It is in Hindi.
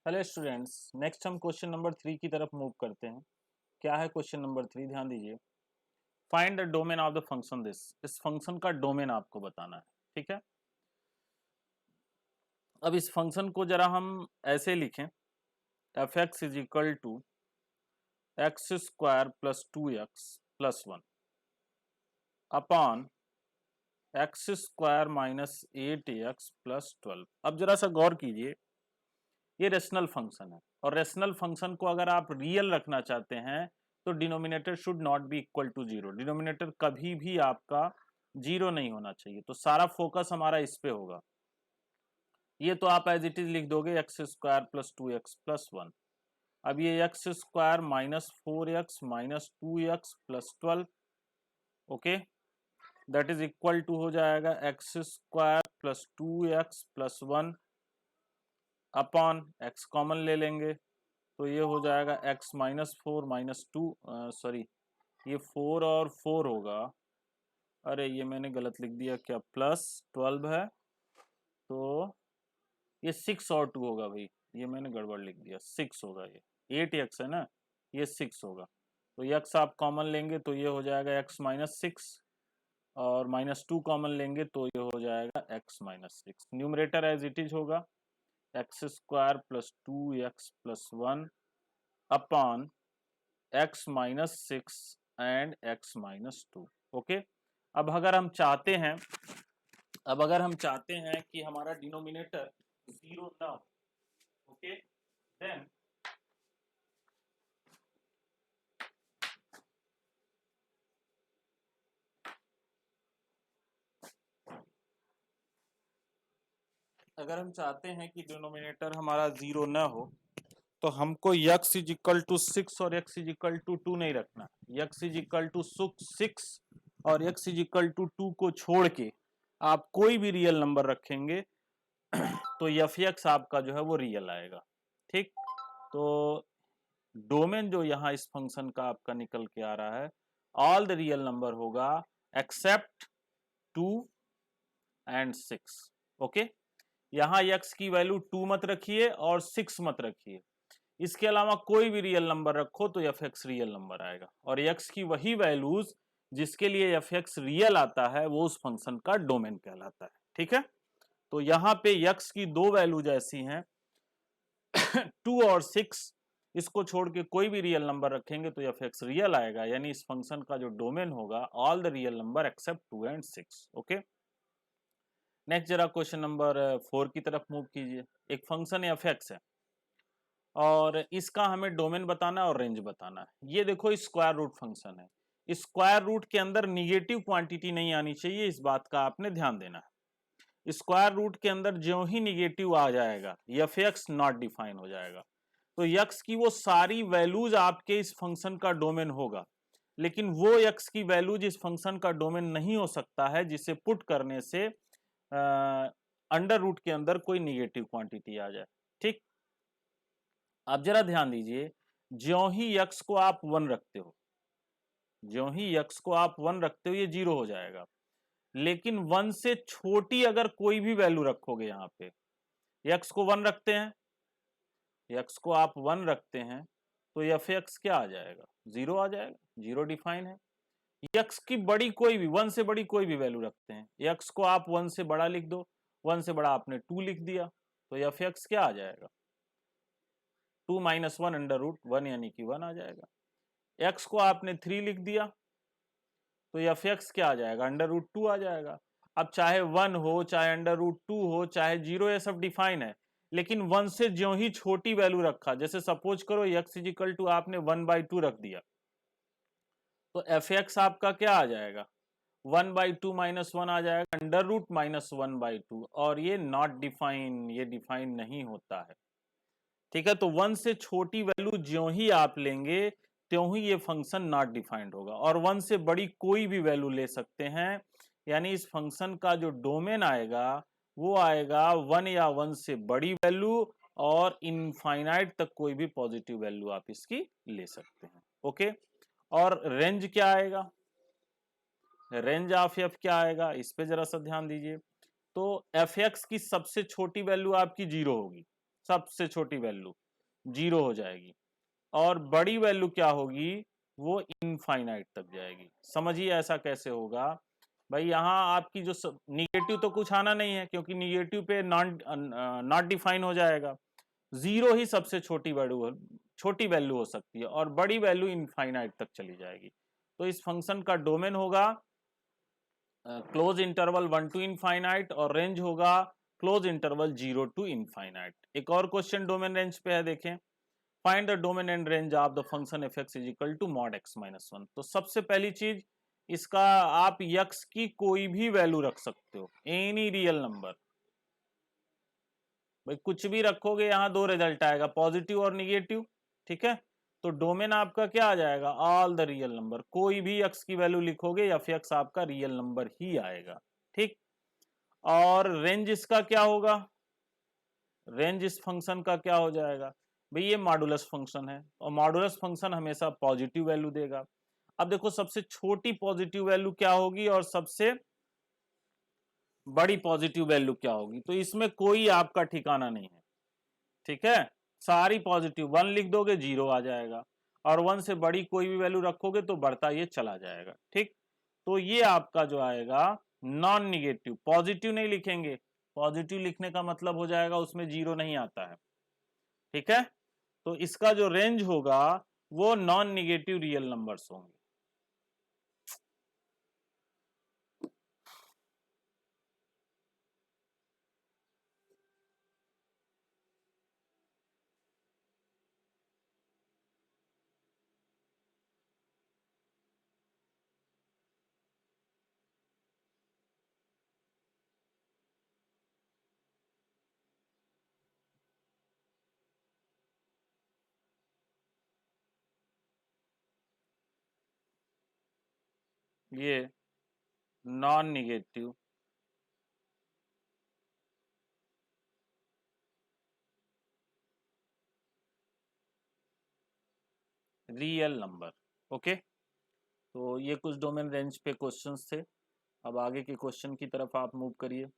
हेलो स्टूडेंट्स, नेक्स्ट हम क्वेश्चन नंबर 3 की तरफ मूव करते हैं। क्या है क्वेश्चन नंबर 3? ध्यान दीजिए। Find the domain of the function this. इस फंक्शन का डोमेन आपको बताना है। ठीक है, अब इस फंक्शन को जरा हम ऐसे लिखें, f x is equal to x square plus 2x plus 1 upon x square minus 8x plus 12। अब जरा सा गौर कीजिए, ये रेशनल फंक्शन है और रेशनल फंक्शन को अगर आप रियल रखना चाहते हैं तो denominator should not be equal to zero. Denominator कभी भी आपका जीरो नहीं होना चाहिए, तो सारा फोकस हमारा इस पे होगा। ये तो आप एज इट इज लिख दोगे x square plus 2x plus 1। अब ये x square minus 4x minus 2x plus 12, okay, that is equal to हो जाएगा x square plus 2x plus 1 upon x common ले लेंगे तो ये हो जाएगा x माइनस 4 माइनस 2, सॉरी, ये 4 और 4 होगा। अरे ये मैंने गलत लिख दिया, क्या प्लस 12 है तो ये 6 और 2 होगा भाई, ये मैंने गड़बड़ लिख दिया, 6 होगा। ये 8x है ना, ये 6 होगा। तो x आप कॉमन लेंगे तो ये हो जाएगा x माइनस 6 और माइनस 2 कॉमन लेंगे तो ये हो जाएगा x minus 6। Numerator as it is होगा x square plus 2x plus 1 upon x minus 6 and x minus 2। Okay, अब अगर हम चाहते हैं कि हमारा डिनोमिनेटर जीरो ना हो, ओके, देन अगर हम चाहते हैं कि डिनोमिनेटर हमारा जीरो ना हो तो हमको x इज इक्वल टू 6 और x इज इक्वल टू 2 नहीं रखना। x इज इक्वल टू 6 और x इज इक्वल टू 2 को छोड़ के आप कोई भी रियल नंबर रखेंगे तो एफ एक्स आपका जो है वो रियल आएगा। ठीक, तो डोमेन जो यहाँ इस फंक्शन का आपका निकल के आ रहा है, ऑल द रियल नंबर होगा एक्सेप्ट 2 एंड 6। ओके, यहाँ x की वैल्यू 2 मत रखिए और 6 मत रखिए, इसके अलावा कोई भी रियल नंबर रखो तो एफ एक्स रियल नंबर आएगा और x की वही वैल्यूज जिसके लिए एफ एक्स रियल आता है वो उस फंक्शन का डोमेन कहलाता है। ठीक है, तो यहाँ पे x की दो वैल्यूज ऐसी हैं 2 और 6, इसको छोड़ के कोई भी रियल नंबर रखेंगे तो एफ एक्स रियल आएगा, यानी इस फंक्शन का जो डोमेन होगा all the real number except 2 and 6। Okay, next जरा क्वेश्चन नंबर 4 की तरफ मूव कीजिए। एक फंक्शन एफ एक्स है और इसका हमें डोमेन बताना है और रेंज बताना है। ये देखो स्क्वायर रूट फंक्शन है, स्क्वायर रूट के अंदर निगेटिव क्वांटिटी नहीं आनी चाहिए, इस बात का आपने ध्यान देना है। स्क्वायर रूट के अंदर जो ही निगेटिव आ जाएगा एफ एक्स नॉट डिफाइन हो जाएगा। तो यक्स की वो सारी वैल्यूज आपके इस फंक्शन का डोमेन होगा, लेकिन वो यक्स की वैल्यूज इस फंक्शन का डोमेन नहीं हो सकता है जिसे पुट करने से अंडर रूट के अंदर कोई निगेटिव क्वांटिटी आ जाए। ठीक, अब जरा ध्यान दीजिए, ज्यों ही यक्स को आप 1 रखते हो, ज्यों ही यक्स को आप 1 रखते हो ये 0 हो जाएगा, लेकिन 1 से छोटी अगर कोई भी वैल्यू रखोगे, यहां पे यक्स को 1 रखते हैं, यक्स को आप 1 रखते हैं तो एफ एक्स क्या आ जाएगा? 0 आ जाएगा, 0 डिफाइन है। यक्स की बड़ी कोई भी 1 से बड़ी कोई भी वैल्यू रखते हैं, यक्स को आप 1 से बड़ा लिख दो, 1 से बड़ा आपने 2 लिख दिया तो एफ एक्स क्या आ जाएगा? 2 माइनस 1 अंडर रूट 1 यानी कि 1 आ जाएगा। एक्स को आपने 3 लिख दिया तो एफ एक्स क्या आ जाएगा? अंडर रूट 2 आ जाएगा। अब चाहे 1 हो, चाहे अंडर रूट 2 हो, चाहे 0, ये सब डिफाइन है, लेकिन 1 से ज्यों ही छोटी वैल्यू रखा, जैसे सपोज करो एक्स इज इक्वल टू आपने 1/2 रख दिया तो एफ एक्स आपका क्या आ जाएगा? 1/2 माइनस 1 आ जाएगा, अंडर रूट माइनस 1/2, और ये नॉट डिफाइन, ये डिफाइन नहीं होता है। ठीक है, तो 1 से छोटी वैल्यू ज्यों ही आप लेंगे त्यों ही ये फंक्शन नॉट डिफाइंड होगा, और 1 से बड़ी कोई भी वैल्यू ले सकते हैं, यानी इस फंक्शन का जो डोमेन आएगा वो आएगा 1 या 1 से बड़ी वैल्यू, और इनफाइनाइट तक कोई भी पॉजिटिव वैल्यू आप इसकी ले सकते हैं। ओके, और रेंज क्या आएगा? रेंज ऑफ एफ क्या आएगा, इस पे जरा सा ध्यान दीजिए। तो एफ एक्स की सबसे छोटी वैल्यू आपकी 0 होगी, सबसे छोटी वैल्यू 0 हो जाएगी, और बड़ी वैल्यू क्या होगी, वो इनफाइनाइट तक जाएगी। समझिए ऐसा कैसे होगा भाई, यहाँ आपकी जो निगेटिव तो कुछ आना नहीं है, क्योंकि निगेटिव पे नॉट डिफाइन हो जाएगा। 0 ही सबसे छोटी वैल्यू हो सकती है, और बड़ी वैल्यू इनफाइनाइट तक चली जाएगी। तो इस फंक्शन का डोमेन होगा क्लोज इंटरवल 1 टू इनफाइनाइट, और रेंज होगा क्लोज इंटरवल 0 टू इनफाइनाइट। एक और क्वेश्चन डोमेन रेंज पे है, देखें। Find the domain and range of the function f x is equal to mod x minus 1। तो सबसे पहली चीज, इसका आप यक्स की कोई भी वैल्यू रख सकते हो, एनी रियल नंबर। भाई कुछ भी रखोगे, यहाँ दो रिजल्ट आएगा, पॉजिटिव और निगेटिव, ठीक है। तो डोमेन आपका क्या आ जाएगा, ऑल द रियल नंबर। कोई भी एक्स की वैल्यू लिखोगे या फिर एक्स आपका रियल नंबर ही आएगा, ठीक। और रेंज इसका क्या होगा, रेंज इस फंक्शन का क्या हो जाएगा भाई, ये मॉडुलस फंक्शन है, और मॉडुलस फंक्शन हमेशा पॉजिटिव वैल्यू देगा। अब देखो सबसे छोटी पॉजिटिव वैल्यू क्या होगी और सबसे बड़ी पॉजिटिव वैल्यू क्या होगी, तो इसमें कोई आपका ठिकाना नहीं है, ठीक है। सारी पॉजिटिव, 1 लिख दोगे 0 आ जाएगा, और 1 से बड़ी कोई भी वैल्यू रखोगे तो बढ़ता ये चला जाएगा, ठीक। तो ये आपका जो आएगा नॉन निगेटिव, पॉजिटिव नहीं लिखेंगे, पॉजिटिव लिखने का मतलब हो जाएगा उसमें 0 नहीं आता है, ठीक है। तो इसका जो रेंज होगा वो नॉन निगेटिव रियल नंबर्स होंगे। ये non negative real number, okay. तो ये कुछ डोमेन रेंज पे क्वेश्चंस थे। अब आगे के क्वेश्चन की तरफ आप मूव करिए।